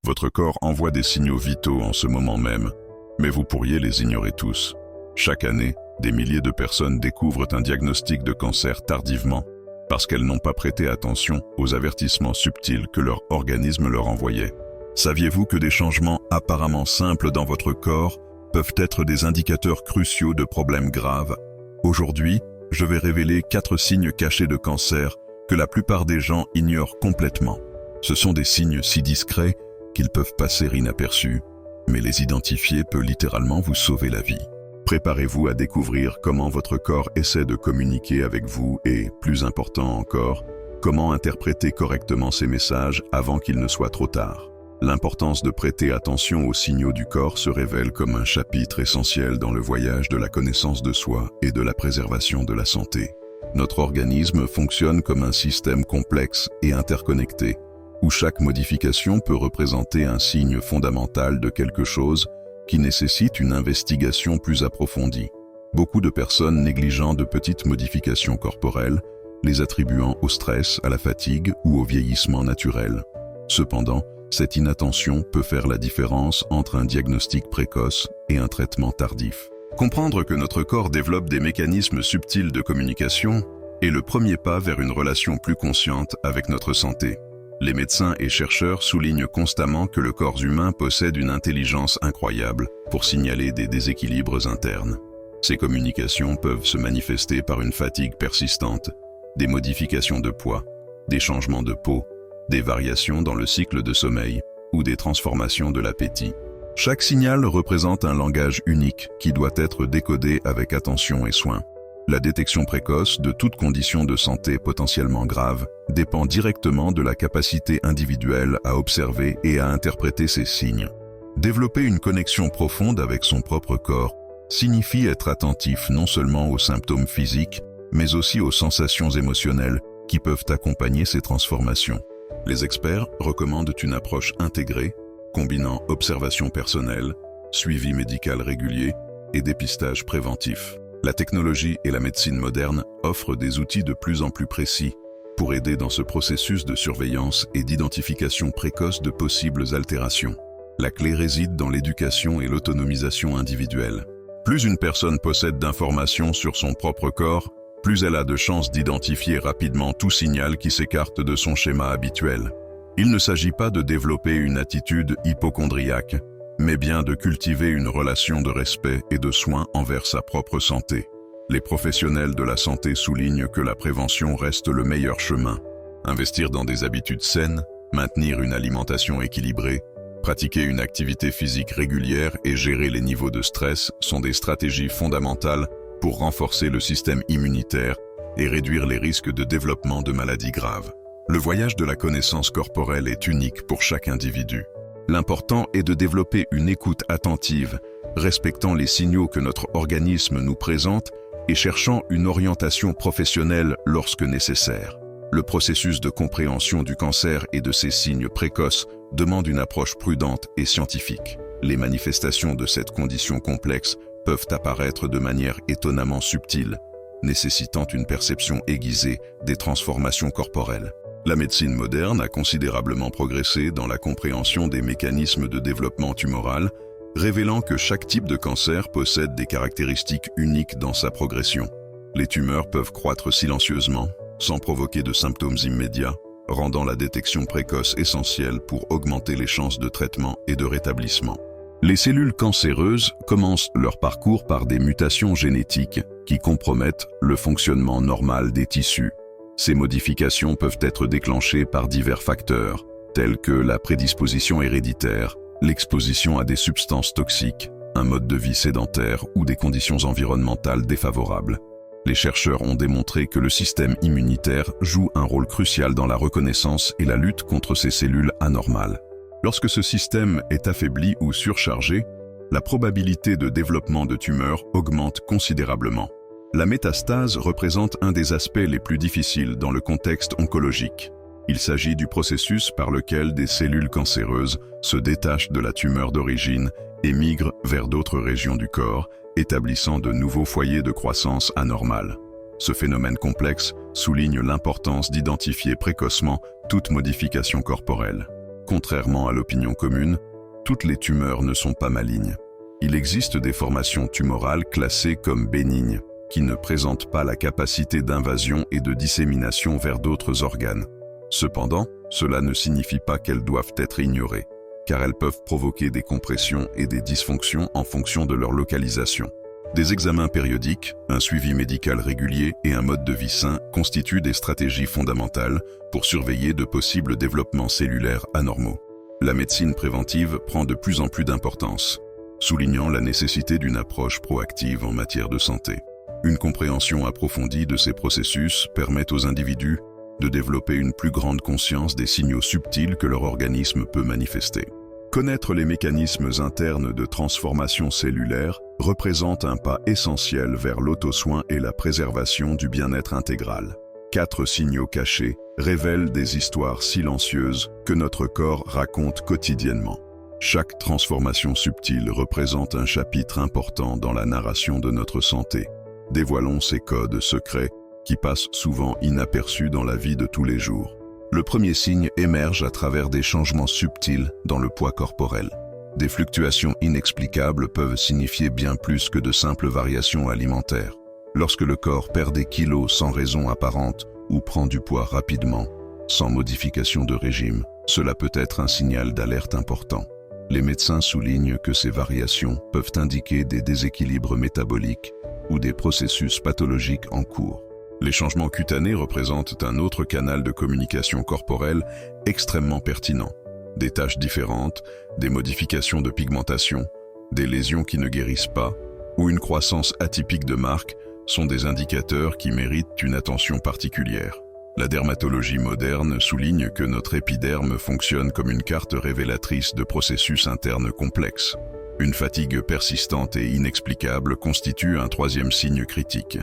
Votre corps envoie des signaux vitaux en ce moment même, mais vous pourriez les ignorer tous. Chaque année, des milliers de personnes découvrent un diagnostic de cancer tardivement parce qu'elles n'ont pas prêté attention aux avertissements subtils que leur organisme leur envoyait. Saviez-vous que des changements apparemment simples dans votre corps peuvent être des indicateurs cruciaux de problèmes graves? Aujourd'hui, je vais révéler 4 signes cachés de cancer que la plupart des gens ignorent complètement. Ce sont des signes si discrets qu'ils peuvent passer inaperçus, mais les identifier peut littéralement vous sauver la vie. Préparez-vous à découvrir comment votre corps essaie de communiquer avec vous et, plus important encore, comment interpréter correctement ces messages avant qu'il ne soit trop tard. L'importance de prêter attention aux signaux du corps se révèle comme un chapitre essentiel dans le voyage de la connaissance de soi et de la préservation de la santé. Notre organisme fonctionne comme un système complexe et interconnecté, où chaque modification peut représenter un signe fondamental de quelque chose qui nécessite une investigation plus approfondie. Beaucoup de personnes négligeant de petites modifications corporelles, les attribuant au stress, à la fatigue ou au vieillissement naturel. Cependant, cette inattention peut faire la différence entre un diagnostic précoce et un traitement tardif. Comprendre que notre corps développe des mécanismes subtils de communication est le premier pas vers une relation plus consciente avec notre santé. Les médecins et chercheurs soulignent constamment que le corps humain possède une intelligence incroyable pour signaler des déséquilibres internes. Ces communications peuvent se manifester par une fatigue persistante, des modifications de poids, des changements de peau, des variations dans le cycle de sommeil ou des transformations de l'appétit. Chaque signal représente un langage unique qui doit être décodé avec attention et soin. La détection précoce de toute condition de santé potentiellement grave dépend directement de la capacité individuelle à observer et à interpréter ces signes. Développer une connexion profonde avec son propre corps signifie être attentif non seulement aux symptômes physiques, mais aussi aux sensations émotionnelles qui peuvent accompagner ces transformations. Les experts recommandent une approche intégrée, combinant observation personnelle, suivi médical régulier et dépistage préventif. La technologie et la médecine moderne offrent des outils de plus en plus précis pour aider dans ce processus de surveillance et d'identification précoce de possibles altérations. La clé réside dans l'éducation et l'autonomisation individuelle. Plus une personne possède d'informations sur son propre corps, plus elle a de chances d'identifier rapidement tout signal qui s'écarte de son schéma habituel. Il ne s'agit pas de développer une attitude hypocondriaque, mais bien de cultiver une relation de respect et de soin envers sa propre santé. Les professionnels de la santé soulignent que la prévention reste le meilleur chemin. Investir dans des habitudes saines, maintenir une alimentation équilibrée, pratiquer une activité physique régulière et gérer les niveaux de stress sont des stratégies fondamentales pour renforcer le système immunitaire et réduire les risques de développement de maladies graves. Le voyage de la connaissance corporelle est unique pour chaque individu. L'important est de développer une écoute attentive, respectant les signaux que notre organisme nous présente et cherchant une orientation professionnelle lorsque nécessaire. Le processus de compréhension du cancer et de ses signes précoces demande une approche prudente et scientifique. Les manifestations de cette condition complexe peuvent apparaître de manière étonnamment subtile, nécessitant une perception aiguisée des transformations corporelles. La médecine moderne a considérablement progressé dans la compréhension des mécanismes de développement tumoral, révélant que chaque type de cancer possède des caractéristiques uniques dans sa progression. Les tumeurs peuvent croître silencieusement, sans provoquer de symptômes immédiats, rendant la détection précoce essentielle pour augmenter les chances de traitement et de rétablissement. Les cellules cancéreuses commencent leur parcours par des mutations génétiques qui compromettent le fonctionnement normal des tissus. Ces modifications peuvent être déclenchées par divers facteurs, tels que la prédisposition héréditaire, l'exposition à des substances toxiques, un mode de vie sédentaire ou des conditions environnementales défavorables. Les chercheurs ont démontré que le système immunitaire joue un rôle crucial dans la reconnaissance et la lutte contre ces cellules anormales. Lorsque ce système est affaibli ou surchargé, la probabilité de développement de tumeurs augmente considérablement. La métastase représente un des aspects les plus difficiles dans le contexte oncologique. Il s'agit du processus par lequel des cellules cancéreuses se détachent de la tumeur d'origine et migrent vers d'autres régions du corps, établissant de nouveaux foyers de croissance anormale. Ce phénomène complexe souligne l'importance d'identifier précocement toute modification corporelle. Contrairement à l'opinion commune, toutes les tumeurs ne sont pas malignes. Il existe des formations tumorales classées comme bénignes, qui ne présentent pas la capacité d'invasion et de dissémination vers d'autres organes. Cependant, cela ne signifie pas qu'elles doivent être ignorées, car elles peuvent provoquer des compressions et des dysfonctions en fonction de leur localisation. Des examens périodiques, un suivi médical régulier et un mode de vie sain constituent des stratégies fondamentales pour surveiller de possibles développements cellulaires anormaux. La médecine préventive prend de plus en plus d'importance, soulignant la nécessité d'une approche proactive en matière de santé. Une compréhension approfondie de ces processus permet aux individus de développer une plus grande conscience des signaux subtils que leur organisme peut manifester. Connaître les mécanismes internes de transformation cellulaire représente un pas essentiel vers l'auto-soin et la préservation du bien-être intégral. 4 signaux cachés révèlent des histoires silencieuses que notre corps raconte quotidiennement. Chaque transformation subtile représente un chapitre important dans la narration de notre santé. Dévoilons ces codes secrets qui passent souvent inaperçus dans la vie de tous les jours. Le premier signe émerge à travers des changements subtils dans le poids corporel. Des fluctuations inexplicables peuvent signifier bien plus que de simples variations alimentaires. Lorsque le corps perd des kilos sans raison apparente ou prend du poids rapidement, sans modification de régime, cela peut être un signal d'alerte important. Les médecins soulignent que ces variations peuvent indiquer des déséquilibres métaboliques ou des processus pathologiques en cours. Les changements cutanés représentent un autre canal de communication corporelle extrêmement pertinent. Des taches différentes, des modifications de pigmentation, des lésions qui ne guérissent pas, ou une croissance atypique de marque sont des indicateurs qui méritent une attention particulière. La dermatologie moderne souligne que notre épiderme fonctionne comme une carte révélatrice de processus internes complexes. Une fatigue persistante et inexplicable constitue un troisième signe critique.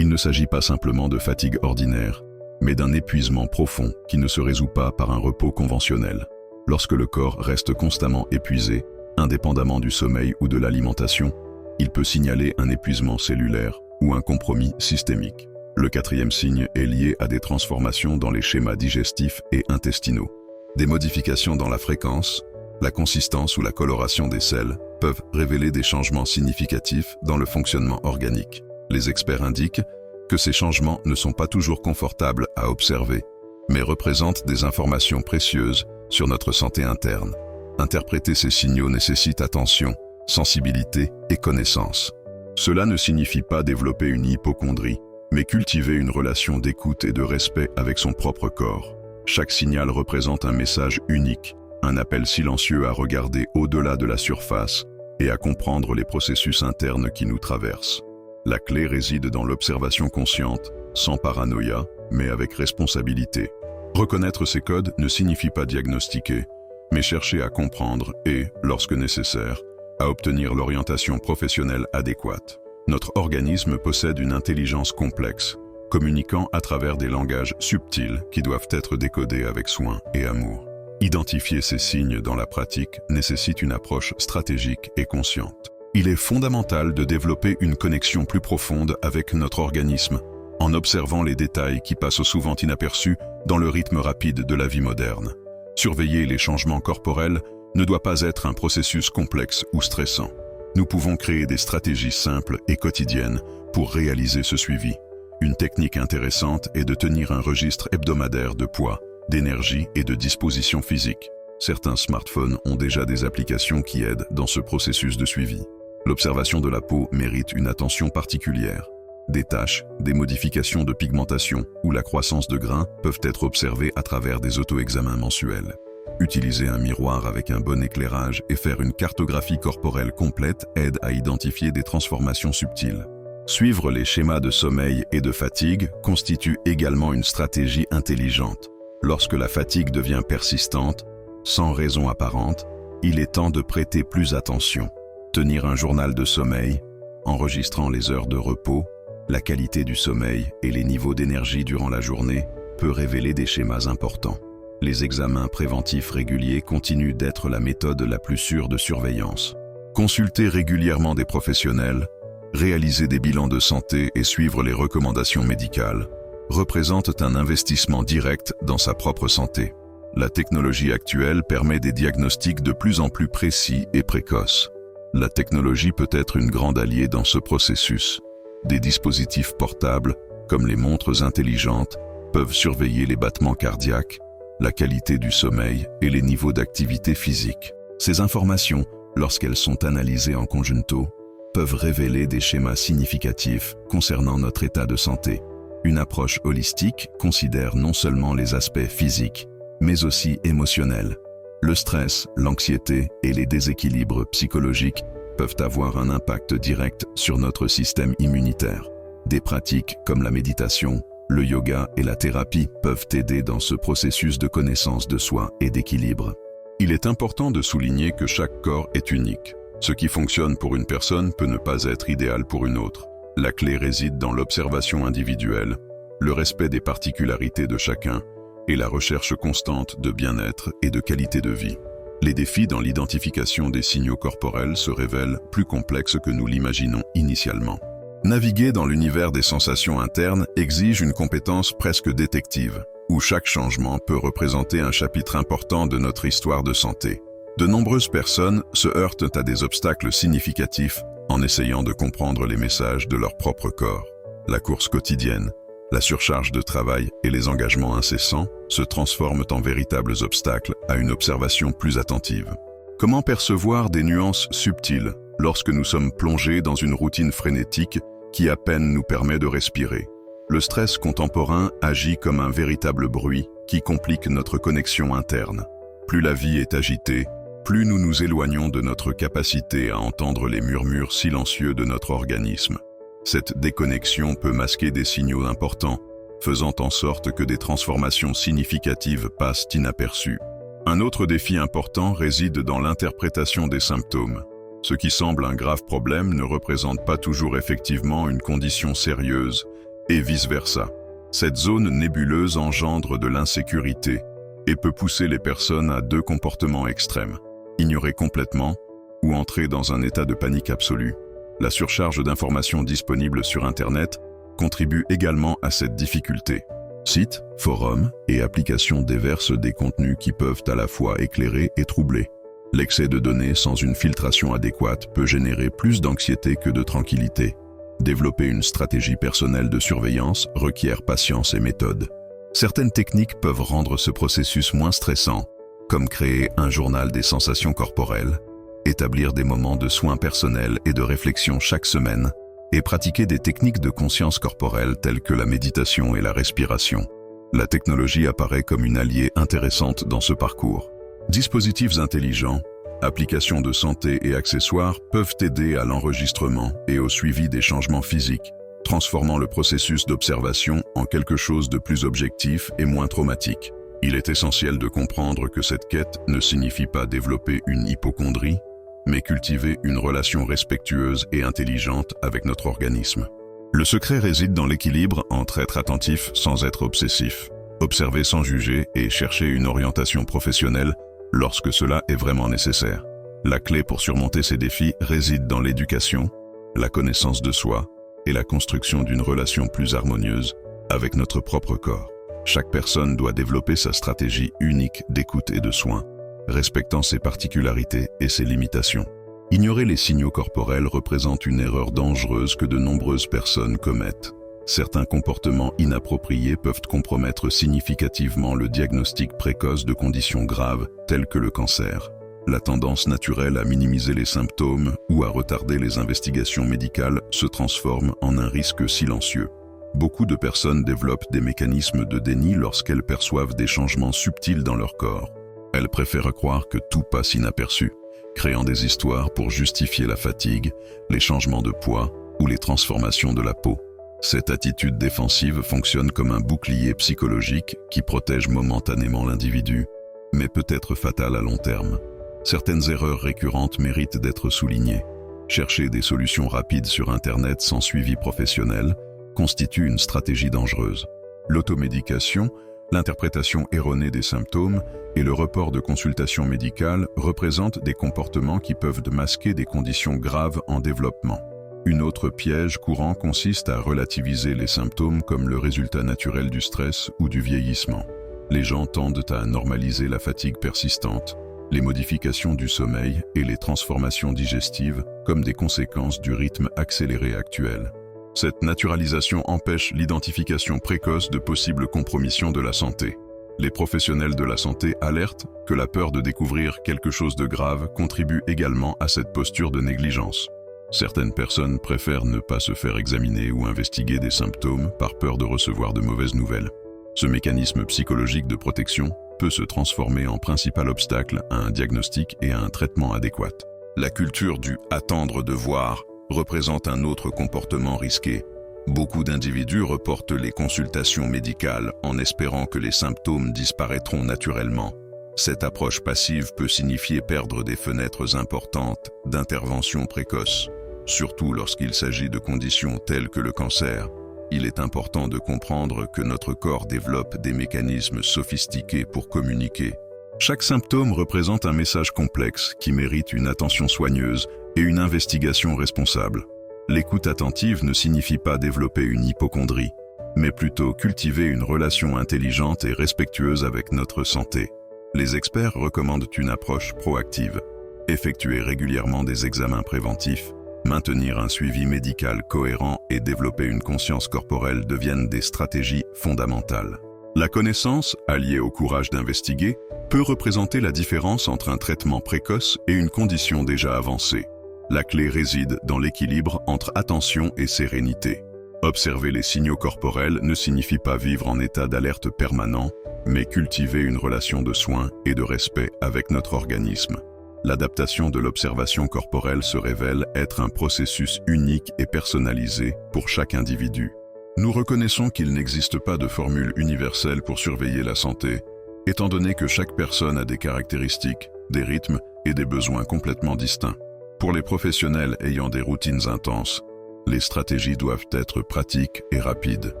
Il ne s'agit pas simplement de fatigue ordinaire, mais d'un épuisement profond qui ne se résout pas par un repos conventionnel. Lorsque le corps reste constamment épuisé, indépendamment du sommeil ou de l'alimentation, il peut signaler un épuisement cellulaire ou un compromis systémique. Le quatrième signe est lié à des transformations dans les schémas digestifs et intestinaux. Des modifications dans la fréquence, la consistance ou la coloration des selles peuvent révéler des changements significatifs dans le fonctionnement organique. Les experts indiquent que ces changements ne sont pas toujours confortables à observer, mais représentent des informations précieuses sur notre santé interne. Interpréter ces signaux nécessite attention, sensibilité et connaissance. Cela ne signifie pas développer une hypocondrie, mais cultiver une relation d'écoute et de respect avec son propre corps. Chaque signal représente un message unique, un appel silencieux à regarder au-delà de la surface et à comprendre les processus internes qui nous traversent. La clé réside dans l'observation consciente, sans paranoïa, mais avec responsabilité. Reconnaître ces codes ne signifie pas diagnostiquer, mais chercher à comprendre et, lorsque nécessaire, à obtenir l'orientation professionnelle adéquate. Notre organisme possède une intelligence complexe, communiquant à travers des langages subtils qui doivent être décodés avec soin et amour. Identifier ces signes dans la pratique nécessite une approche stratégique et consciente. Il est fondamental de développer une connexion plus profonde avec notre organisme, en observant les détails qui passent souvent inaperçus dans le rythme rapide de la vie moderne. Surveiller les changements corporels ne doit pas être un processus complexe ou stressant. Nous pouvons créer des stratégies simples et quotidiennes pour réaliser ce suivi. Une technique intéressante est de tenir un registre hebdomadaire de poids, d'énergie et de disposition physique. Certains smartphones ont déjà des applications qui aident dans ce processus de suivi. L'observation de la peau mérite une attention particulière. Des taches, des modifications de pigmentation ou la croissance de grains peuvent être observées à travers des auto-examens mensuels. Utiliser un miroir avec un bon éclairage et faire une cartographie corporelle complète aide à identifier des transformations subtiles. Suivre les schémas de sommeil et de fatigue constitue également une stratégie intelligente. Lorsque la fatigue devient persistante, sans raison apparente, il est temps de prêter plus attention. Tenir un journal de sommeil, enregistrant les heures de repos, la qualité du sommeil et les niveaux d'énergie durant la journée, peut révéler des schémas importants. Les examens préventifs réguliers continuent d'être la méthode la plus sûre de surveillance. Consulter régulièrement des professionnels, réaliser des bilans de santé et suivre les recommandations médicales représentent un investissement direct dans sa propre santé. La technologie actuelle permet des diagnostics de plus en plus précis et précoces. La technologie peut être une grande alliée dans ce processus. Des dispositifs portables, comme les montres intelligentes, peuvent surveiller les battements cardiaques, la qualité du sommeil et les niveaux d'activité physique. Ces informations, lorsqu'elles sont analysées en conjunto, peuvent révéler des schémas significatifs concernant notre état de santé. Une approche holistique considère non seulement les aspects physiques, mais aussi émotionnels. Le stress, l'anxiété et les déséquilibres psychologiques peuvent avoir un impact direct sur notre système immunitaire. Des pratiques comme la méditation, le yoga et la thérapie peuvent aider dans ce processus de connaissance de soi et d'équilibre. Il est important de souligner que chaque corps est unique. Ce qui fonctionne pour une personne peut ne pas être idéal pour une autre. La clé réside dans l'observation individuelle, le respect des particularités de chacun et la recherche constante de bien-être et de qualité de vie. Les défis dans l'identification des signaux corporels se révèlent plus complexes que nous l'imaginons initialement. Naviguer dans l'univers des sensations internes exige une compétence presque détective, où chaque changement peut représenter un chapitre important de notre histoire de santé. De nombreuses personnes se heurtent à des obstacles significatifs en essayant de comprendre les messages de leur propre corps. La course quotidienne, la surcharge de travail et les engagements incessants se transforment en véritables obstacles à une observation plus attentive. Comment percevoir des nuances subtiles lorsque nous sommes plongés dans une routine frénétique qui à peine nous permet de respirer? Le stress contemporain agit comme un véritable bruit qui complique notre connexion interne. Plus la vie est agitée, plus nous nous éloignons de notre capacité à entendre les murmures silencieux de notre organisme. Cette déconnexion peut masquer des signaux importants, faisant en sorte que des transformations significatives passent inaperçues. Un autre défi important réside dans l'interprétation des symptômes. Ce qui semble un grave problème ne représente pas toujours effectivement une condition sérieuse, et vice-versa. Cette zone nébuleuse engendre de l'insécurité et peut pousser les personnes à deux comportements extrêmes: ignorer complètement ou entrer dans un état de panique absolue. La surcharge d'informations disponibles sur Internet contribue également à cette difficulté. Sites, forums et applications déversent des contenus qui peuvent à la fois éclairer et troubler. L'excès de données sans une filtration adéquate peut générer plus d'anxiété que de tranquillité. Développer une stratégie personnelle de surveillance requiert patience et méthode. Certaines techniques peuvent rendre ce processus moins stressant, comme créer un journal des sensations corporelles, établir des moments de soins personnels et de réflexion chaque semaine, et pratiquer des techniques de conscience corporelle telles que la méditation et la respiration. La technologie apparaît comme une alliée intéressante dans ce parcours. Dispositifs intelligents, applications de santé et accessoires peuvent aider à l'enregistrement et au suivi des changements physiques, transformant le processus d'observation en quelque chose de plus objectif et moins traumatique. Il est essentiel de comprendre que cette quête ne signifie pas développer une hypocondrie, mais cultiver une relation respectueuse et intelligente avec notre organisme. Le secret réside dans l'équilibre entre être attentif sans être obsessif, observer sans juger et chercher une orientation professionnelle lorsque cela est vraiment nécessaire. La clé pour surmonter ces défis réside dans l'éducation, la connaissance de soi et la construction d'une relation plus harmonieuse avec notre propre corps. Chaque personne doit développer sa stratégie unique d'écoute et de soins, respectant ses particularités et ses limitations. Ignorer les signaux corporels représente une erreur dangereuse que de nombreuses personnes commettent. Certains comportements inappropriés peuvent compromettre significativement le diagnostic précoce de conditions graves telles que le cancer. La tendance naturelle à minimiser les symptômes ou à retarder les investigations médicales se transforme en un risque silencieux. Beaucoup de personnes développent des mécanismes de déni lorsqu'elles perçoivent des changements subtils dans leur corps. Elles préfèrent croire que tout passe inaperçu, créant des histoires pour justifier la fatigue, les changements de poids ou les transformations de la peau. Cette attitude défensive fonctionne comme un bouclier psychologique qui protège momentanément l'individu, mais peut être fatale à long terme. Certaines erreurs récurrentes méritent d'être soulignées. Chercher des solutions rapides sur Internet sans suivi professionnel constitue une stratégie dangereuse. L'automédication, l'interprétation erronée des symptômes et le report de consultations médicales représentent des comportements qui peuvent masquer des conditions graves en développement. Une autre piège courant consiste à relativiser les symptômes comme le résultat naturel du stress ou du vieillissement. Les gens tendent à normaliser la fatigue persistante, les modifications du sommeil et les transformations digestives comme des conséquences du rythme accéléré actuel. Cette naturalisation empêche l'identification précoce de possibles compromissions de la santé. Les professionnels de la santé alertent que la peur de découvrir quelque chose de grave contribue également à cette posture de négligence. Certaines personnes préfèrent ne pas se faire examiner ou investiguer des symptômes par peur de recevoir de mauvaises nouvelles. Ce mécanisme psychologique de protection peut se transformer en principal obstacle à un diagnostic et à un traitement adéquat. La culture du « attendre de voir » représente un autre comportement risqué. Beaucoup d'individus reportent les consultations médicales en espérant que les symptômes disparaîtront naturellement. Cette approche passive peut signifier perdre des fenêtres importantes d'intervention précoce. Surtout lorsqu'il s'agit de conditions telles que le cancer, il est important de comprendre que notre corps développe des mécanismes sophistiqués pour communiquer. Chaque symptôme représente un message complexe qui mérite une attention soigneuse et une investigation responsable. L'écoute attentive ne signifie pas développer une hypocondrie, mais plutôt cultiver une relation intelligente et respectueuse avec notre santé. Les experts recommandent une approche proactive, effectuer régulièrement des examens préventifs, maintenir un suivi médical cohérent et développer une conscience corporelle deviennent des stratégies fondamentales. La connaissance, alliée au courage d'investiguer, peut représenter la différence entre un traitement précoce et une condition déjà avancée. La clé réside dans l'équilibre entre attention et sérénité. Observer les signaux corporels ne signifie pas vivre en état d'alerte permanent, mais cultiver une relation de soin et de respect avec notre organisme. L'adaptation de l'observation corporelle se révèle être un processus unique et personnalisé pour chaque individu. Nous reconnaissons qu'il n'existe pas de formule universelle pour surveiller la santé, étant donné que chaque personne a des caractéristiques, des rythmes et des besoins complètement distincts. Pour les professionnels ayant des routines intenses, les stratégies doivent être pratiques et rapides.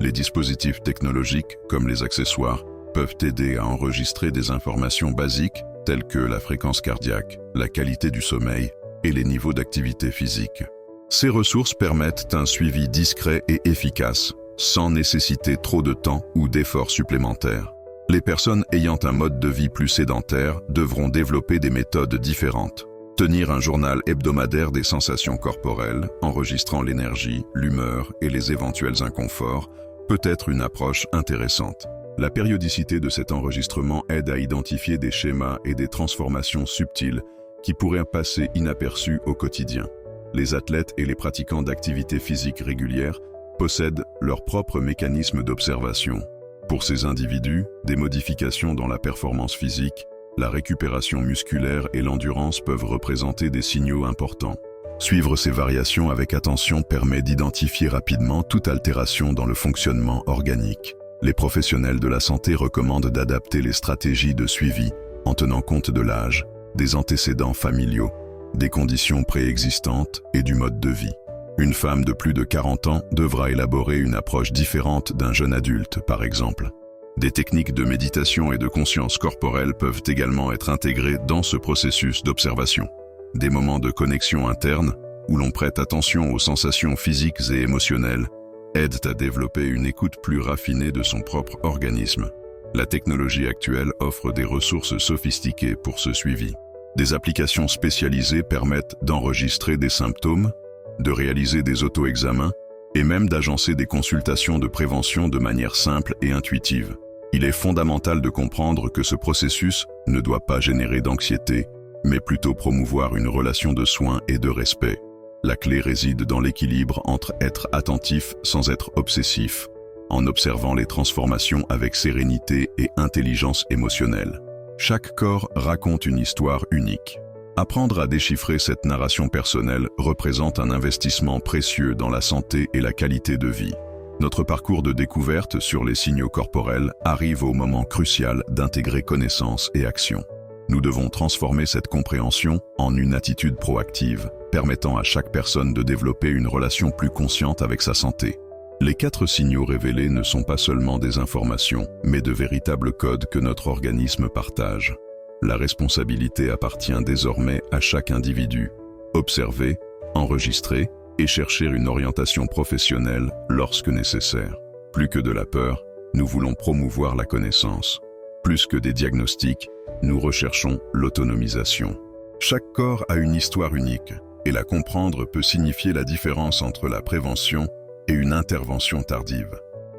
Les dispositifs technologiques, comme les accessoires, peuvent aider à enregistrer des informations basiques telles que la fréquence cardiaque, la qualité du sommeil et les niveaux d'activité physique. Ces ressources permettent un suivi discret et efficace, sans nécessiter trop de temps ou d'efforts supplémentaires. Les personnes ayant un mode de vie plus sédentaire devront développer des méthodes différentes. Tenir un journal hebdomadaire des sensations corporelles, enregistrant l'énergie, l'humeur et les éventuels inconforts, peut être une approche intéressante. La périodicité de cet enregistrement aide à identifier des schémas et des transformations subtiles qui pourraient passer inaperçues au quotidien. Les athlètes et les pratiquants d'activités physiques régulières possèdent leur propre mécanisme d'observation. Pour ces individus, des modifications dans la performance physique, la récupération musculaire et l'endurance peuvent représenter des signaux importants. Suivre ces variations avec attention permet d'identifier rapidement toute altération dans le fonctionnement organique. Les professionnels de la santé recommandent d'adapter les stratégies de suivi en tenant compte de l'âge, des antécédents familiaux, des conditions préexistantes et du mode de vie. Une femme de plus de 40 ans devra élaborer une approche différente d'un jeune adulte, par exemple. Des techniques de méditation et de conscience corporelle peuvent également être intégrées dans ce processus d'observation. Des moments de connexion interne, où l'on prête attention aux sensations physiques et émotionnelles, aident à développer une écoute plus raffinée de son propre organisme. La technologie actuelle offre des ressources sophistiquées pour ce suivi. Des applications spécialisées permettent d'enregistrer des symptômes, de réaliser des auto-examens et même d'agencer des consultations de prévention de manière simple et intuitive. Il est fondamental de comprendre que ce processus ne doit pas générer d'anxiété, mais plutôt promouvoir une relation de soin et de respect. La clé réside dans l'équilibre entre être attentif sans être obsessif, en observant les transformations avec sérénité et intelligence émotionnelle. Chaque corps raconte une histoire unique. Apprendre à déchiffrer cette narration personnelle représente un investissement précieux dans la santé et la qualité de vie. Notre parcours de découverte sur les signaux corporels arrive au moment crucial d'intégrer connaissance et action. Nous devons transformer cette compréhension en une attitude proactive, permettant à chaque personne de développer une relation plus consciente avec sa santé. Les 4 signaux révélés ne sont pas seulement des informations, mais de véritables codes que notre organisme partage. La responsabilité appartient désormais à chaque individu. Observer, enregistrer et chercher une orientation professionnelle lorsque nécessaire. Plus que de la peur, Nous voulons promouvoir la connaissance. Plus que des diagnostics, nous recherchons l'autonomisation. Chaque corps a une histoire unique, et la comprendre peut signifier la différence entre la prévention et une intervention tardive.